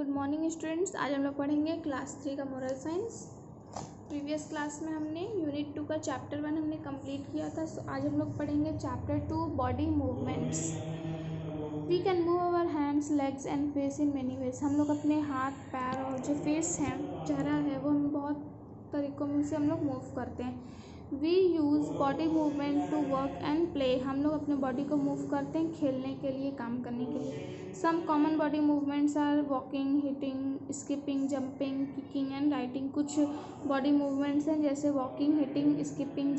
Good morning students. आज हम लोग पढ़ेंगे क्लास 3 का मोरल साइंस। प्रीवियस क्लास में हमने यूनिट 2 का चैप्टर 1 हमने कंप्लीट किया था। सो आज हम लोग पढ़ेंगे chapter 2 body movements. We can move our hands, legs and face in many ways. हम लोग अपने हाथ, पैर और जो फेस है, चेहरा है, वो हम बहुत तरीक़ों में से हम लोग मूव करते हैं। We use body movement to work and play. हम लोग अपने बॉडी को मूव करते हैं खेलने के लिए, काम करने के लिए। Some common body movements are walking, hitting, skipping, jumping, kicking and writing. कुछ बॉडी मूवमेंट्स हैं जैसे walking, hitting, skipping,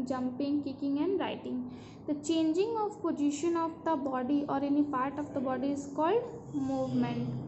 jumping, kicking and writing. The changing of position of the body और any part of the body is called movement.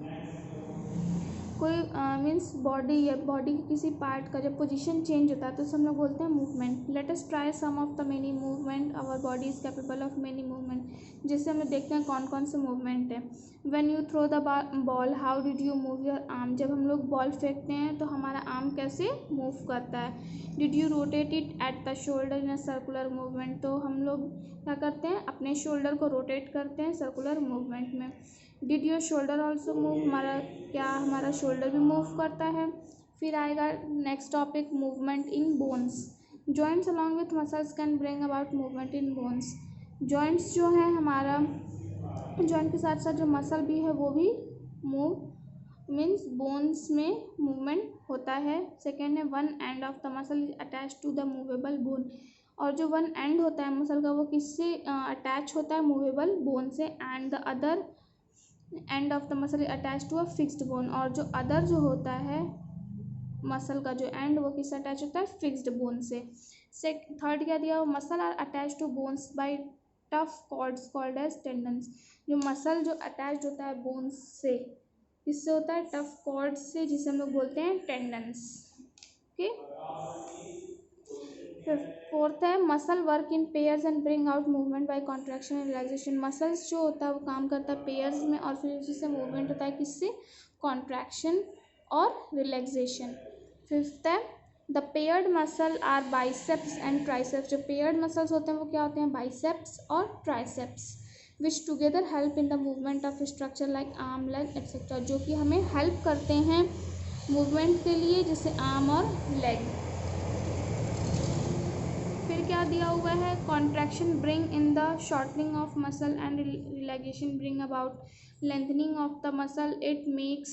कोई means body या body के किसी part का जब पोजीशन चेंज होता है तो हम लोग बोलते हैं movement. Let us try some of the many movement. Our body is capable of many movement. जैसे हम लोग देखते हैं कौन कौन से मूवमेंट है। When you throw the ball how did you move your arm. जब हम लोग बॉल फेंकते हैं तो हमारा आर्म कैसे मूव करता है। Did you rotate it at the shoulder in a circular movement. तो हम लोग क्या करते हैं, अपने शोल्डर को रोटेट करते हैं सर्कुलर मूवमेंट में। Did your shoulder also move. हमारा शोल्डर भी मूव करता है। फिर आएगा next topic, movement in bones. Joints along with muscles can bring about movement in bones. Joints जो है हमारा, जॉइंट के साथ साथ जो मसल भी है वो भी मूव मीन्स बोन्स में मूवमेंट होता है। सेकेंड है one end of the muscle is attach to the movable bone. और जो वन एंड होता है मसल का वो किससे अटैच होता है, मूवेबल बोन से। And the other end of the muscle attach to a fixed bone. और जो अदर जो होता है मसल का जो एंड वो किससे अटैच होता है, फिक्स्ड बोन से। थर्ड क्या दिया, muscle are attach to bones by tough cords called as tendons. जो मसल जो अटैच होता है बोन्स से, किससे होता है, टफ कॉर्ड्स से, जिसे हम लोग बोलते हैं टेंडन्स। ओके। फोर्थ है muscle work in pairs and bring out movement by contraction and relaxation. Muscles जो होता है वो काम करता है पेयर्स में और फिर उसी से मूवमेंट होता है किससे, कॉन्ट्रैक्शन और रिलैक्सेशन। फिफ्थ है the paired muscle are biceps and triceps. जो पेयर्ड मसल्स होते हैं वो क्या होते हैं, बाइसेप्स और triceps, which together help in the movement of structure like arm, leg etcetera. जो कि हमें हेल्प करते हैं मूवमेंट के लिए, जैसे आर्म और लेग। फिर क्या दिया हुआ है, contraction bring in the shortening of muscle and relaxation bring about lengthening of the muscle. It makes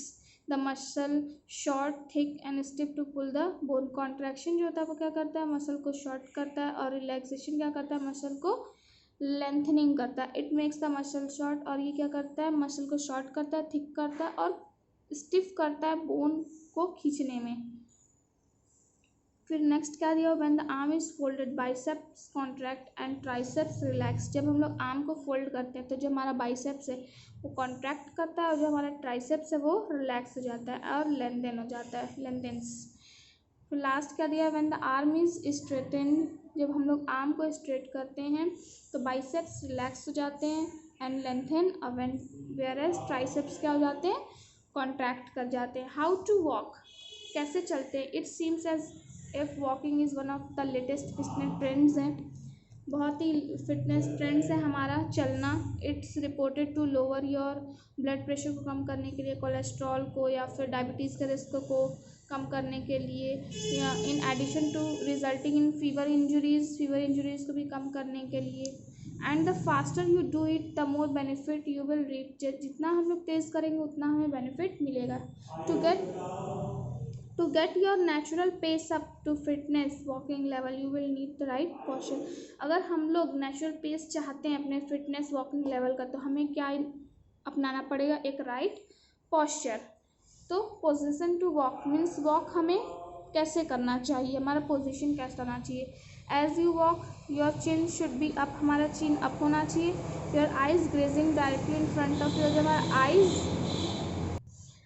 the muscle short, thick and stiff to pull the bone. Contraction जो होता है वो क्या करता है, मसल को शॉर्ट करता है, और रिलैक्सेशन क्या करता है, मसल को लेंथनिंग करता है। It makes the muscle short, और ये क्या करता है, मसल को शॉर्ट करता है, थिक करता है और स्टिफ करता है बोन को खींचने में। फिर नेक्स्ट क्या दिया, when the arm is folded biceps contract and triceps relax. जब हम लोग आर्म को फोल्ड करते हैं तो जो हमारा बाइसेप्स है वो कॉन्ट्रैक्ट करता है और जो हमारा ट्राइसेप्स है वो रिलैक्स हो जाता है और लेंथन हो जाता है, लेंथन्स। फिर लास्ट क्या दिया, व्हेन द आर्म इज स्ट्रेटेंड। जब हम लोग आर्म को स्ट्रेट करते हैं तो बाइसेप्स रिलैक्स हो जाते हैं एंड लेंथन, वेयरएज ट्राइसेप्स क्या हो जाते हैं, कॉन्ट्रैक्ट कर जाते हैं। हाउ टू वॉक, कैसे चलते हैं। It seems as if walking is one of the latest fitness trends हैं, बहुत ही फिटनेस ट्रेंड्स है हमारा चलना। It's reported to lower your blood pressure को कम करने के लिए, कोलेस्ट्रॉल को या फिर डायबिटीज़ के रिस्क को कम करने के लिए, या in addition to resulting in fewer injuries को भी कम करने के लिए। And the faster you do it the more benefit you will reach. जितना हम लोग तेज़ करेंगे उतना हमें बेनिफिट मिलेगा। To get your natural pace up to fitness walking level, you will need the right posture. अगर हम लोग नेचुरल पेस चाहते हैं अपने फिटनेस वॉकिंग लेवल का तो हमें क्या अपनाना पड़ेगा, एक राइट पॉस्चर। तो position to walk means walk हमें कैसे करना चाहिए, हमारा पोजीशन कैसा होना चाहिए। As you walk your chin should be up, हमारा चिन अप होना चाहिए। Your eyes grazing directly in front of your,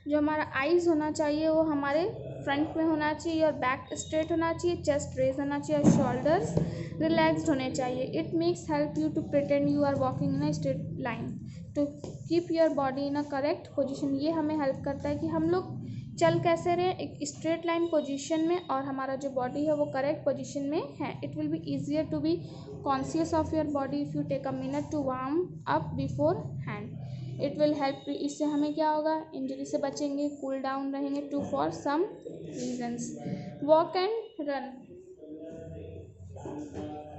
जो हमारा आइज़ होना चाहिए वो हमारे फ्रंट में होना चाहिए, और बैक स्ट्रेट होना चाहिए, चेस्ट रेज होना चाहिए, और शोल्डर्स रिलैक्स्ड होने चाहिए। It makes help you to pretend you are walking in a straight line to keep your body in a correct position. ये हमें हेल्प करता है कि हम लोग चल कैसे रहे, एक स्ट्रेट लाइन पोजीशन में, और हमारा जो बॉडी है वो करेक्ट पोजीशन में है। It will be easier to be conscious of your body if you take a minute to warm up beforehand. It will help, इससे हमें क्या होगा, इंजरी से बचेंगे, कूल डाउन रहेंगे to for some reasons. Walk and run,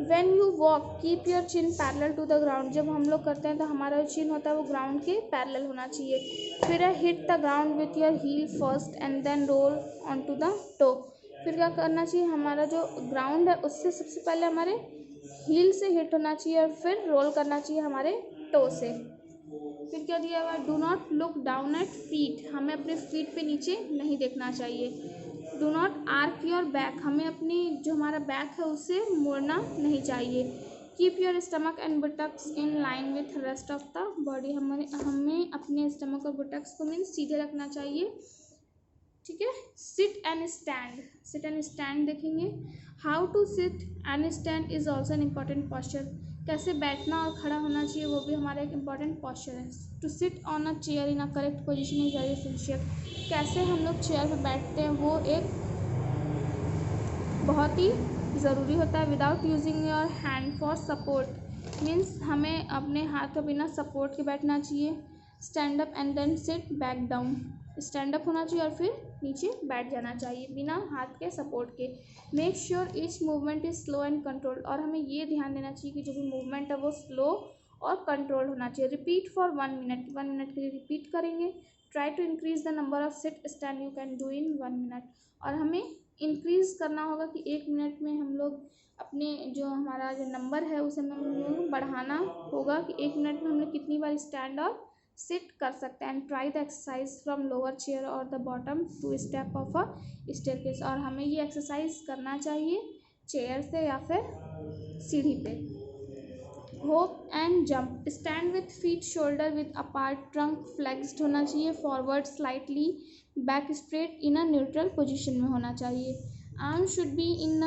when you walk keep your chin parallel to the ground, जब हम लोग करते हैं तो हमारा जो चिन होता है वो ग्राउंड के पैरेलल होना चाहिए। फिर hit the ground with your heel first and then roll on to the toe, फिर क्या करना चाहिए, हमारा जो ग्राउंड है उससे सबसे पहले हमारे हील से हिट होना चाहिए और फिर रोल करना चाहिए हमारे टो से। फिर क्या दिया हुआ, do not look down at feet, हमें अपने फीट पे नीचे नहीं देखना चाहिए। Do not arch your back, हमें अपनी जो हमारा बैक है उसे मोड़ना नहीं चाहिए। Keep your stomach and buttocks in line with rest of the body, हमें अपने स्टमक और बुटक्स को मीन्स सीधे रखना चाहिए, ठीक है। Sit and stand, sit and stand देखेंगे। How to sit and stand is also an important posture, कैसे बैठना और खड़ा होना चाहिए वो भी हमारा एक इम्पॉर्टेंट पॉस्चर है। To sit on a chair in a correct position is very essential, कैसे हम लोग चेयर पर बैठते हैं वो एक बहुत ही ज़रूरी होता है। Without using your hand for support, means हमें अपने हाथ को बिना सपोर्ट के बैठना चाहिए। Stand up and then sit back down, stand up होना चाहिए और फिर नीचे बैठ जाना चाहिए बिना हाथ के सपोर्ट के। Make sure each movement is slow and controlled, और हमें ये ध्यान देना चाहिए कि जो भी मूवमेंट है वो स्लो और कंट्रोल होना चाहिए। रिपीट फॉर 1 मिनट, 1 मिनट के लिए रिपीट करेंगे। Try to increase the number of sit stand you can do in 1 minute, और हमें इंक्रीज़ करना होगा कि 1 मिनट में हम लोग अपने जो हमारा जो नंबर है उसे हम लोग बढ़ाना होगा कि 1 मिनट में हम लोग कितनी बार स्टैंड और सिट कर सकते हैं। And try the exercise from lower chair और the bottom two step of a staircase, और हमें ये एक्सरसाइज करना चाहिए चेयर से या फिर सीढ़ी पे। Hop and jump, stand with feet shoulder with apart, trunk flexed होना चाहिए, forward slightly, back straight in a neutral position में होना चाहिए। Arm should be in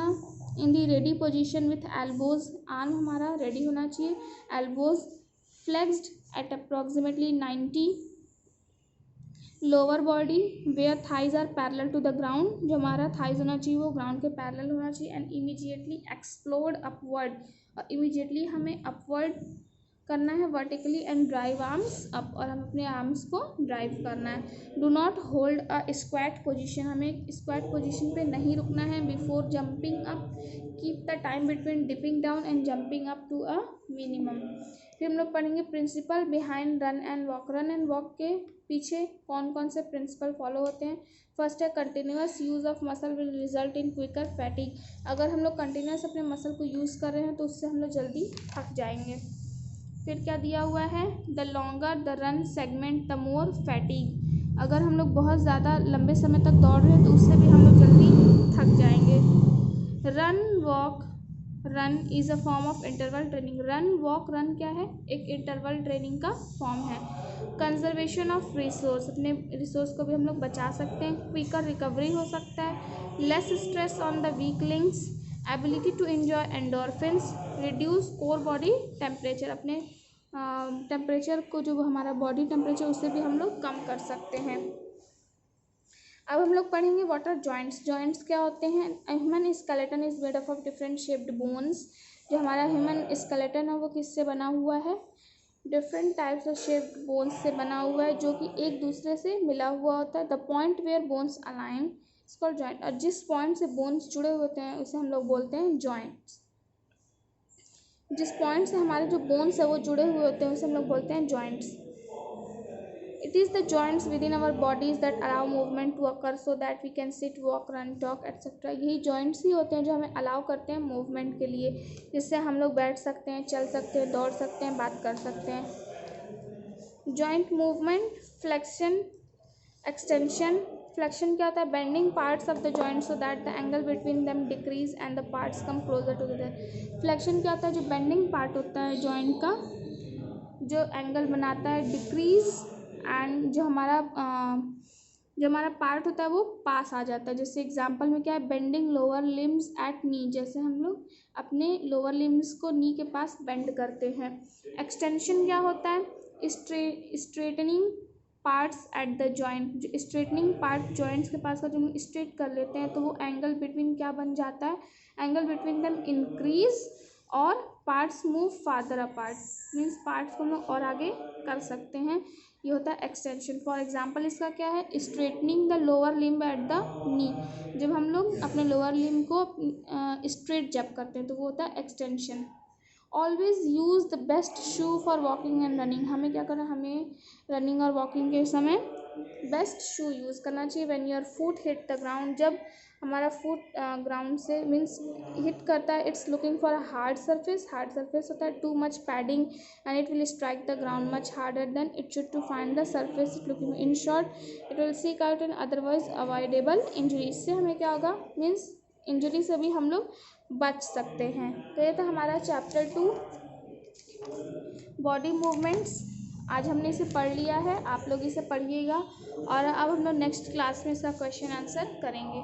the ready position with elbows, arm हमारा रेडी होना चाहिए, elbows flexed at approximately 90। Lower body where thighs are parallel to the ground, जो हमारा thighs होना चाहिए वो ग्राउंड के पैरेलल होना चाहिए। एंड इमीडिएटली एक्सप्लोड अपवर्ड, और इमीडिएटली हमें अपवर्ड करना है vertically, and drive arms up, और हम अपने आर्म्स को ड्राइव करना है। Do not hold a squat position, हमें स्क्वैट पोजीशन पे नहीं रुकना है before jumping up. Keep the time between dipping down and jumping up to a minimum. फिर हम लोग पढ़ेंगे principle behind run and walk, run and walk के पीछे कौन कौन से प्रिंसिपल फॉलो होते हैं। फर्स्ट है continuous use of muscle will result in quicker fatigue, अगर हम लोग कंटिन्यूस अपने मसल को यूज़ कर रहे हैं तो उससे हम लोग जल्दी थक जाएंगे। फिर क्या दिया हुआ है, the longer the run segment the more fatigue, अगर हम लोग बहुत ज़्यादा लंबे समय तक दौड़ रहे हैं तो उससे भी हम लोग जल्दी थक जाएंगे। Run walk run is a form of interval training, run walk run क्या है, एक इंटरवल ट्रेनिंग का फॉर्म है। कंजर्वेशन ऑफ रिसोर्स, अपने रिसोर्स को भी हम लोग बचा सकते हैं। क्विकर रिकवरी हो सकता है। Less stress on the weak links, ability to enjoy endorphins, reduce core body temperature, अपने टेम्परेचर को जो हमारा बॉडी टेम्परेचर उससे भी हम लोग कम कर सकते हैं। अब हम लोग पढ़ेंगे व्हाट आर जॉइंट्स, जॉइंट्स क्या होते हैं। Human skeleton is made up of different shaped bones, जो हमारा ह्यूमन स्केलेटन है वो किससे बना हुआ है, different types of shaped bones से बना हुआ है जो कि एक दूसरे से मिला हुआ होता है। The point where bones align it's called joint, और जिस पॉइंट से बोन्स जुड़े होते हैं उसे हम लोग बोलते हैं जॉइंट्स। जिस पॉइंट से हमारे जो बोन्स है वो जुड़े हुए होते हैं उसे हम लोग बोलते हैं joints. It is the joints within our bodies that allow movement to occur so that we can sit, walk, run, talk, etc. यही joints ही होते हैं जो हमें अलाउ करते हैं मूवमेंट के लिए, जिससे हम लोग बैठ सकते हैं, चल सकते हैं, दौड़ सकते हैं, बात कर सकते हैं। Joint movement, flexion, extension. Flexion क्या होता है, bending parts of the joint so that the angle between them decrease and the parts come closer together. Flexion क्या होता है, जो बेंडिंग पार्ट होता है जॉइंट का, जो एंगल बनाता है, डिक्रीज एंड जो हमारा पार्ट होता है वो पास आ जाता है। जैसे एग्जांपल में क्या है, बेंडिंग लोअर लिम्स एट नी, जैसे हम लोग अपने लोअर लिम्स को नी के पास बेंड करते हैं। एक्सटेंशन क्या होता है, straightening parts at the joint, जो स्ट्रेटनिंग पार्ट जॉइंट्स के पास का जो हम स्ट्रेट कर लेते हैं तो वो एंगल बिटवीन क्या बन जाता है, एंगल बिटवीन देम इंक्रीज और parts move father apart, means parts को हम लोग और आगे कर सकते हैं, ये होता है एक्सटेंशन। फॉर एग्जांपल इसका क्या है, straightening the lower limb at the knee, जब हम लोग अपने लोअर लिम्ब को स्ट्रेट जब करते हैं तो वो होता है extension. Always use the best shoe for walking and running, हमें क्या करना, हमें रनिंग और वॉकिंग के समय बेस्ट शू यूज़ करना चाहिए। When your foot hit the ground, जब हमारा फुट ग्राउंड से मीन्स हिट करता है, it's looking for a hard surface, hard surface होता है, too much padding and it will strike the ground much harder than it should to find the surface looking, in short it will seek out an otherwise avoidable injury. इससे हमें क्या होगा, means injury से भी हम लोग बच सकते हैं। तो ये था हमारा चैप्टर 2 बॉडी मूवमेंट्स। आज हमने इसे पढ़ लिया है, आप लोग इसे पढ़िएगा और अब हम लोग नेक्स्ट क्लास में इसका क्वेश्चन आंसर करेंगे।